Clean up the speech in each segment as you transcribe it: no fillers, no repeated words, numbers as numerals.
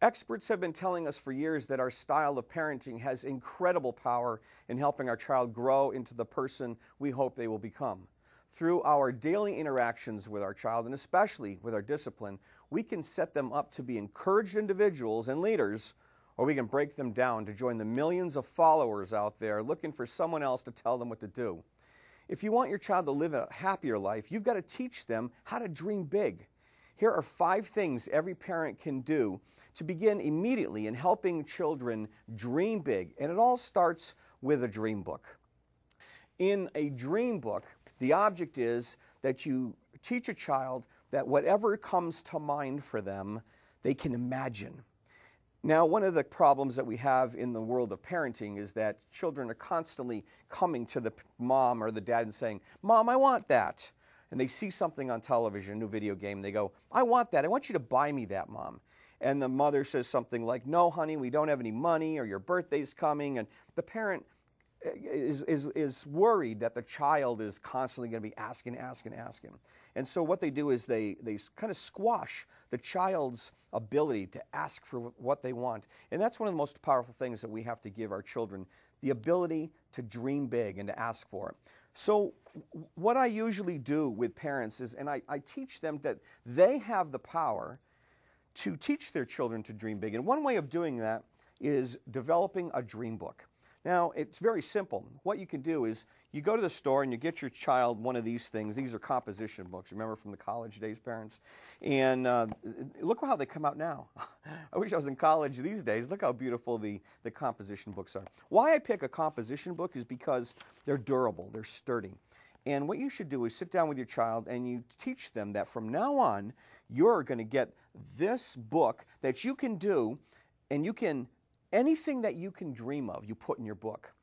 Experts have been telling us for years that our style of parenting has incredible power in helping our child grow into the person we hope they will become. Through our daily interactions with our child, and especially with our discipline, we can set them up to be encouraged individuals and leaders, or we can break them down to join the millions of followers out there looking for someone else to tell them what to do. If you want your child to live a happier life, you've got to teach them how to dream big. Here are 5 things every parent can do to begin immediately in helping children dream big. And it all starts with a dream book. In a dream book, the object is that you teach a child that whatever comes to mind for them, they can imagine. Now, one of the problems that we have in the world of parenting is that children are constantly coming to the mom or the dad and saying, "Mom, I want that." And they see something on television, a new video game, and they go, "I want that. I want you to buy me that, Mom." And the mother says something like, "No, honey, we don't have any money," or "Your birthday's coming." And the parent is worried that the child is constantly going to be asking. And so what they do is they kind of squash the child's ability to ask for what they want. And that's one of the most powerful things that we have to give our children, the ability to dream big and to ask for it. So what I usually do with parents is, and I teach them that they have the power to teach their children to dream big. And one way of doing that is developing a dream book. Now, it's very simple. What you can do is you go to the store and you get your child one of these things. These are composition books, remember from the college days, parents? And look how they come out now. I wish I was in college these days. Look how beautiful the composition books are. Why I pick a composition book is because they're durable, they're sturdy. And what you should do is sit down with your child and you teach them that from now on, you're going to get this book that you can do, and you can anything that you can dream of, you put in your book.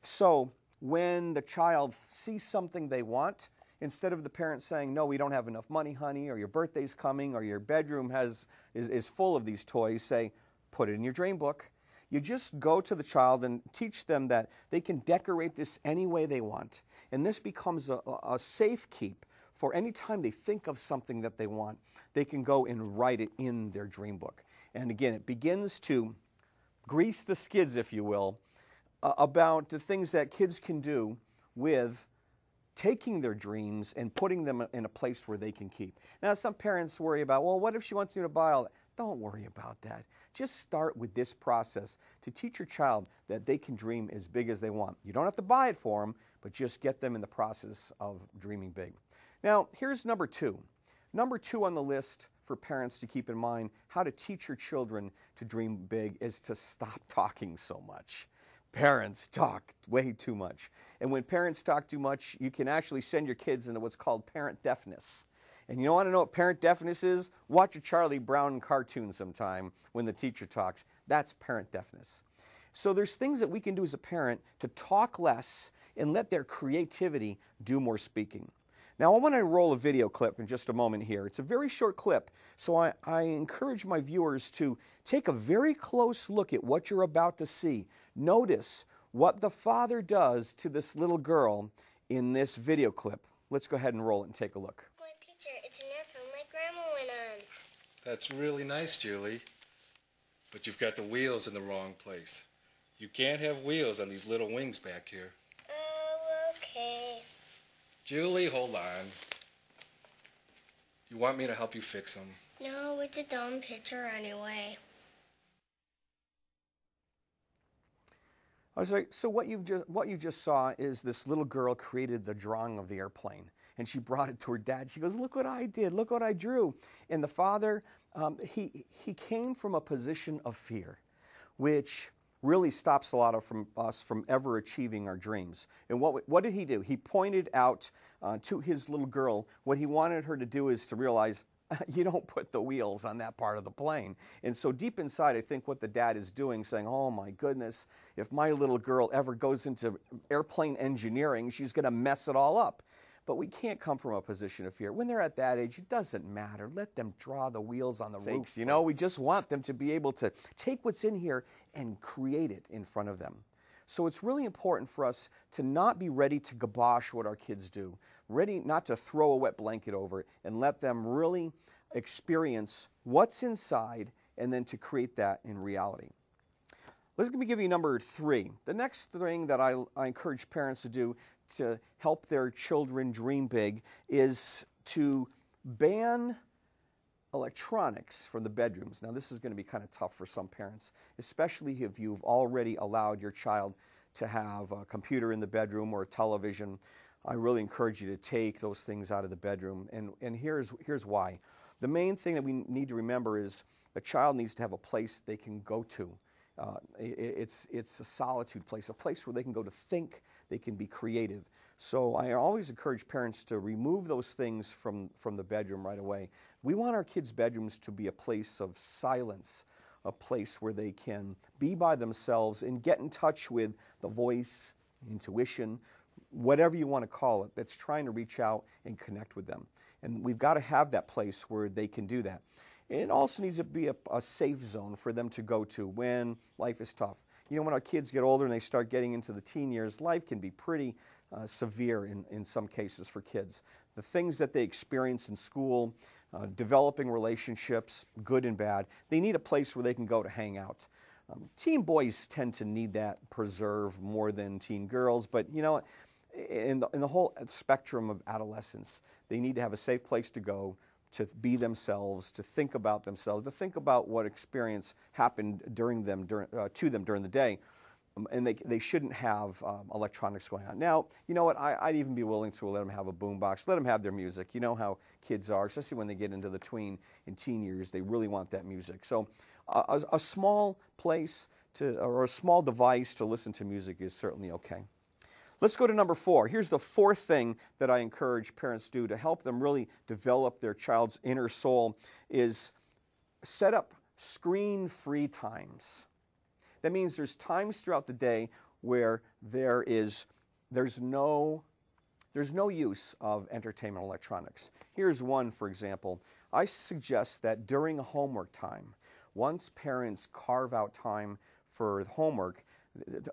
So when the child sees something they want, instead of the parent saying, "No, we don't have enough money, honey," or "Your birthday's coming," or "Your bedroom is full of these toys," say, "Put it in your dream book." You just go to the child and teach them that they can decorate this any way they want. And this becomes a safe keep for any time they think of something that they want. They can go and write it in their dream book. And again, it begins to grease the skids, if you will, about the things that kids can do with taking their dreams and putting them in a place where they can keep. Now, some parents worry about, well, what if she wants you to buy all that? Don't worry about that. Just start with this process to teach your child that they can dream as big as they want. You don't have to buy it for them, but just get them in the process of dreaming big. Now, here's number 2. Number 2 on the list for parents to keep in mind how to teach your children to dream big is to stop talking so much. Parents talk way too much. And when parents talk too much, you can actually send your kids into what's called parent deafness. And you want to know what parent deafness is? Watch a Charlie Brown cartoon sometime when the teacher talks. That's parent deafness. So there's things that we can do as a parent to talk less and let their creativity do more speaking. Now, I want to roll a video clip in just a moment here. It's a very short clip, so I encourage my viewers to take a very close look at what you're about to see. Notice what the father does to this little girl in this video clip. Let's go ahead and roll it and take a look. My picture, it's an airplane my grandma went on. That's really nice, Julie. But you've got the wheels in the wrong place. You can't have wheels on these little wings back here. Oh, okay. Julie, hold on. You want me to help you fix them? No, it's a dumb picture anyway. I was like, so what you just saw is this little girl created the drawing of the airplane, and she brought it to her dad. She goes, "Look what I did, look what I drew." And the father, he came from a position of fear, which really stops a lot of us from ever achieving our dreams. And what did he do? He pointed out to his little girl what he wanted her to do is to realize, you don't put the wheels on that part of the plane. And so deep inside, I think what the dad is doing, saying, "Oh my goodness, if my little girl ever goes into airplane engineering, she's going to mess it all up." But we can't come from a position of fear. When they're at that age, it doesn't matter. Let them draw the wheels on the roof. You know, we just want them to be able to take what's in here and create it in front of them. So it's really important for us to not be ready to kibosh what our kids do, ready not to throw a wet blanket over it, and let them really experience what's inside and then to create that in reality. Let me give you number 3. The next thing that I encourage parents to do to help their children dream big is to ban electronics from the bedrooms. Now, this is going to be kind of tough for some parents, especially if you've already allowed your child to have a computer in the bedroom or a television. I really encourage you to take those things out of the bedroom, and here's why. The main thing that we need to remember is the child needs to have a place they can go to. It's a solitude place, a place where they can go to think, they can be creative. So I always encourage parents to remove those things from the bedroom right away. We want our kids' bedrooms to be a place of silence, a place where they can be by themselves and get in touch with the voice, intuition, whatever you want to call it, that's trying to reach out and connect with them. And we've got to have that place where they can do that. It also needs to be a safe zone for them to go to when life is tough. You know, when our kids get older and they start getting into the teen years, life can be pretty severe in some cases for kids. The things that they experience in school, developing relationships, good and bad, they need a place where they can go to hang out. Teen boys tend to need that preserve more than teen girls, but you know, in the whole spectrum of adolescence, they need to have a safe place to go, to be themselves, to think about themselves, to think about what experience happened to them during the day. And they shouldn't have electronics going on. Now, you know what, I'd even be willing to let them have a boombox, let them have their music. You know how kids are, especially when they get into the tween and teen years, they really want that music. So a small place or a small device to listen to music is certainly okay. Let's go to number 4. Here's the 4th thing that I encourage parents to do to help them really develop their child's inner soul is set up screen-free times. That means there's times throughout the day where there's no use of entertainment electronics. Here's one, for example. I suggest that during homework time, once parents carve out time for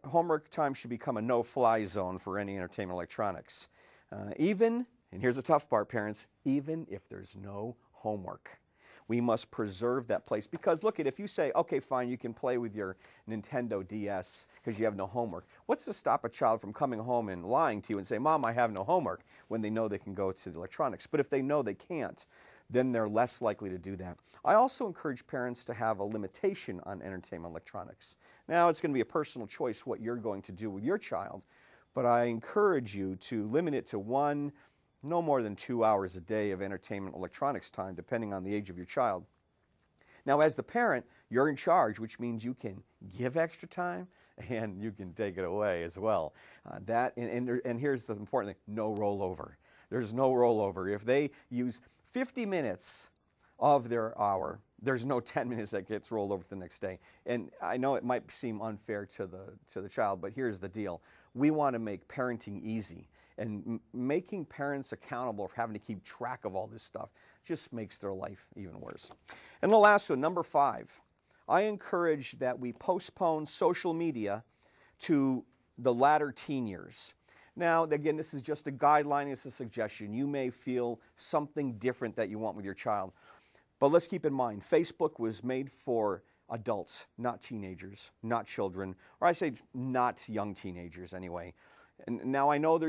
homework time should become a no-fly zone for any entertainment electronics. And here's the tough part, parents, even if there's no homework. We must preserve that place because look, if you say, okay, fine, you can play with your Nintendo DS because you have no homework. What's to stop a child from coming home and lying to you and say, Mom, I have no homework, when they know they can go to the electronics? But if they know they can't, then they're less likely to do that. I also encourage parents to have a limitation on entertainment electronics. Now, it's going to be a personal choice what you're going to do with your child, but I encourage you to limit it to no more than 2 hours a day of entertainment electronics time, depending on the age of your child. Now, as the parent, you're in charge, which means you can give extra time and you can take it away as well. And here's the important thing, no rollover. There's no rollover. If they use 50 minutes of their hour, there's no 10 minutes that gets rolled over to the next day. And I know it might seem unfair to the child, but here's the deal. We want to make parenting easy. And making parents accountable for having to keep track of all this stuff just makes their life even worse. And the last one, number 5, I encourage that we postpone social media to the latter teen years. Now, again, this is just a guideline, it's a suggestion. You may feel something different that you want with your child. But let's keep in mind, Facebook was made for adults, not teenagers, not children, or I say not young teenagers anyway. And now I know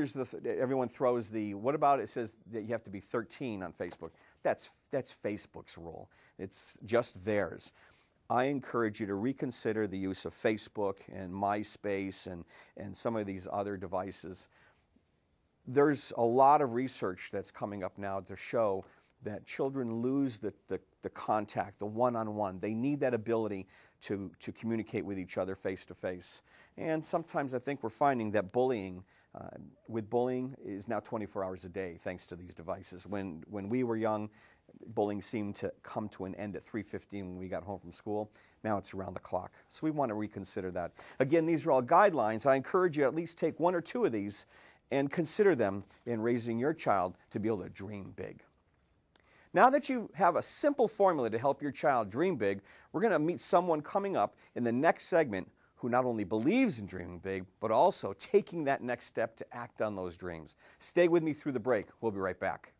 everyone throws what about it says that you have to be 13 on Facebook. That's Facebook's rule. It's just theirs. I encourage you to reconsider the use of Facebook and MySpace and some of these other devices. There's a lot of research that's coming up now to show that children lose the contact, the one-on-one. They need that ability to communicate with each other face-to-face. And sometimes I think we're finding that bullying is now 24 hours a day thanks to these devices. When we were young, bullying seemed to come to an end at 3:15 when we got home from school. Now it's around the clock. So we want to reconsider that. Again, these are all guidelines. I encourage you to at least take 1 or 2 of these and consider them in raising your child to be able to dream big. Now that you have a simple formula to help your child dream big, we're going to meet someone coming up in the next segment who not only believes in dreaming big, but also taking that next step to act on those dreams. Stay with me through the break. We'll be right back.